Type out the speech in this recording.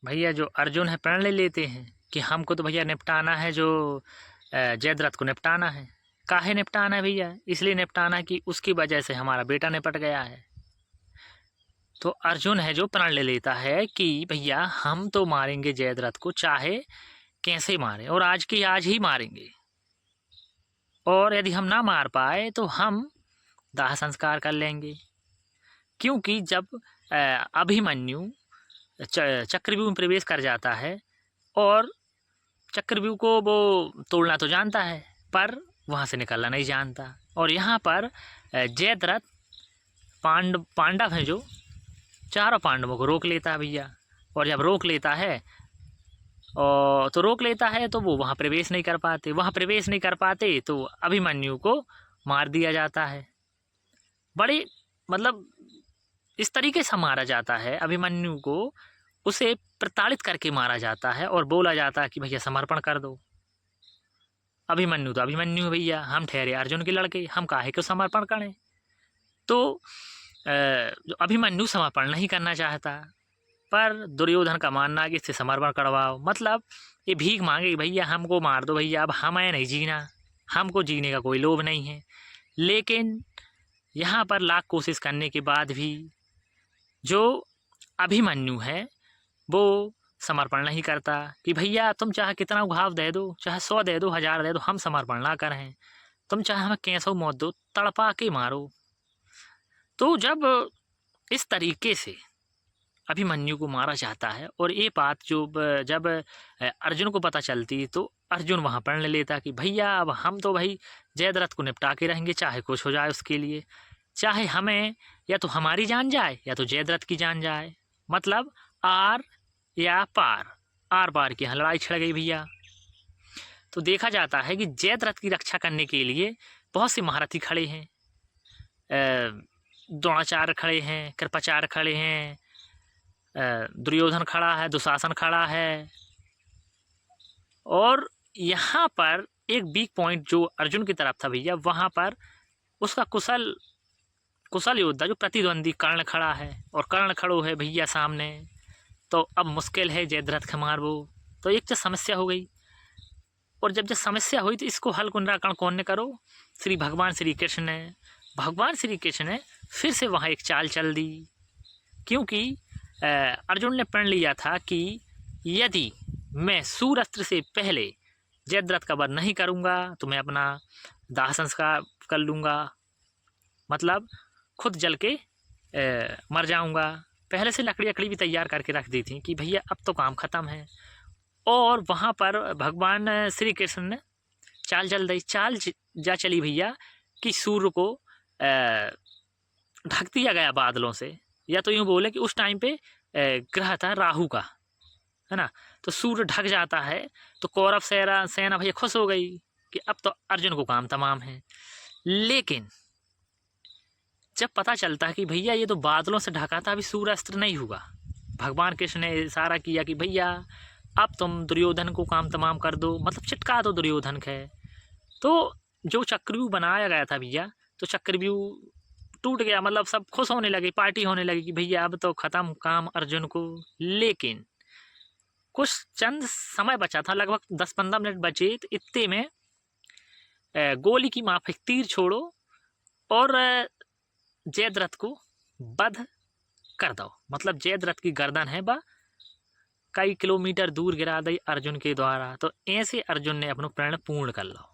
भैया जो अर्जुन है प्रण ले लेते हैं कि हमको तो भैया निपटाना है, जो जयद्रथ को निपटाना है। काहे निपटाना है भैया? इसलिए निपटाना है कि उसकी वजह से हमारा बेटा निपट गया है। तो अर्जुन है जो प्रण ले लेता है कि भैया हम तो मारेंगे जयद्रथ को, चाहे कैसे मारें, और आज की आज ही मारेंगे। और यदि हम ना मार पाए तो हम दाह संस्कार कर लेंगे। क्योंकि जब अभिमन्यु चक्रव्यूह में प्रवेश कर जाता है और चक्रव्यूह को वो तोड़ना तो जानता है, पर वहाँ से निकलना नहीं जानता। और यहाँ पर जयद्रथ पांडव हैं जो चारों पांडवों को रोक लेता है भैया। और जब रोक लेता है और तो रोक लेता है तो वो वहाँ प्रवेश नहीं कर पाते। वहाँ प्रवेश नहीं कर पाते तो अभिमन्यु को मार दिया जाता है। बड़े मतलब इस तरीके से मारा जाता है अभिमन्यु को, उसे प्रताड़ित करके मारा जाता है और बोला जाता है कि भैया समर्पण कर दो। अभिमन्यु तो अभिमन्यु भैया, हम ठहरे अर्जुन के लड़के, हम काहे को समर्पण करें। तो जो अभिमन्यु समर्पण नहीं करना चाहता, पर दुर्योधन का मानना कि इससे समर्पण करवाओ। मतलब ये भीख मांगे भैया हमको मार दो भैया, अब हमें नहीं जीना, हमको जीने का कोई लोभ नहीं है। लेकिन यहाँ पर लाख कोशिश करने के बाद भी जो अभिमन्यु है वो समर्पण नहीं करता कि भैया तुम चाहे कितना घाव दे दो, चाहे 100 दे दो, 1000 दे दो, हम समर्पण ना करें। तुम चाहे हमें कैसो मौत दो, तड़पा के मारो। तो जब इस तरीके से अभिमन्यु को मारा जाता है और ये बात जब अर्जुन को पता चलती तो अर्जुन वहाँ प्रण ले लेता कि भैया अब हम तो भाई जयद्रथ को निपटा के रहेंगे, चाहे कुछ हो जाए उसके लिए, चाहे हमें या तो हमारी जान जाए या तो जयद्रथ की जान जाए। मतलब आर या पार, आर पार की यहाँ लड़ाई छिड़ गई भैया। तो देखा जाता है कि जयद्रथ की रक्षा करने के लिए बहुत से महारथी खड़े हैं, द्रोणाचार्य खड़े हैं, कृपाचार्य खड़े हैं, दुर्योधन खड़ा है, दुशासन खड़ा है। और यहाँ पर एक वीक पॉइंट जो अर्जुन की तरफ था भैया, वहाँ पर उसका कुशल योद्धा जो प्रतिद्वंदी कर्ण खड़ा है, और कर्ण खड़ो है भैया सामने। तो अब मुश्किल है जयद्रथ के मारबो। तो एक जो समस्या हो गई, और जब समस्या हुई तो इसको हल निराकरण कौन ने करो? भगवान श्री कृष्ण ने। भगवान श्री कृष्ण ने फिर से वहाँ एक चाल चल दी। क्योंकि अर्जुन ने प्रण लिया था कि यदि मैं सूर्यास्त्र से पहले जयद्रथ का वध नहीं करूँगा तो मैं अपना दाह संस्कार कर लूँगा, मतलब खुद जल के मर जाऊँगा। पहले से लकड़ी भी तैयार करके रख दी थी कि भैया अब तो काम ख़त्म है। और वहाँ पर भगवान श्री कृष्ण ने चाल जा चली भैया कि सूर्य को ढक दिया गया बादलों से, या तो यूँ बोले कि उस टाइम पे ग्रह था राहु का, है ना। तो सूर्य ढक जाता है तो कौरव सेना भैया खुश हो गई कि अब तो अर्जुन को काम तमाम है। लेकिन जब पता चलता है कि भैया ये तो बादलों से ढका था, अभी सूर्यास्त्र नहीं हुआ, भगवान कृष्ण ने इशारा किया कि भैया अब तुम दुर्योधन को काम तमाम कर दो, मतलब चिटका दो दुर्योधन के। तो जो चक्रव्यूह बनाया गया था भैया, तो चक्रव्यूह टूट गया। मतलब सब खुश होने लगे, पार्टी होने लगी कि भैया अब तो ख़त्म काम अर्जुन को। लेकिन कुछ चंद समय बचा था, लगभग 10-15 मिनट बचे, तो इतने में गोली की माफिक तीर छोड़ो और जयद्रथ को वध कर दो। मतलब जयद्रथ की गर्दन है बा कई किलोमीटर दूर गिरा दी अर्जुन के द्वारा। तो ऐसे अर्जुन ने अपना प्रण पूर्ण कर लो।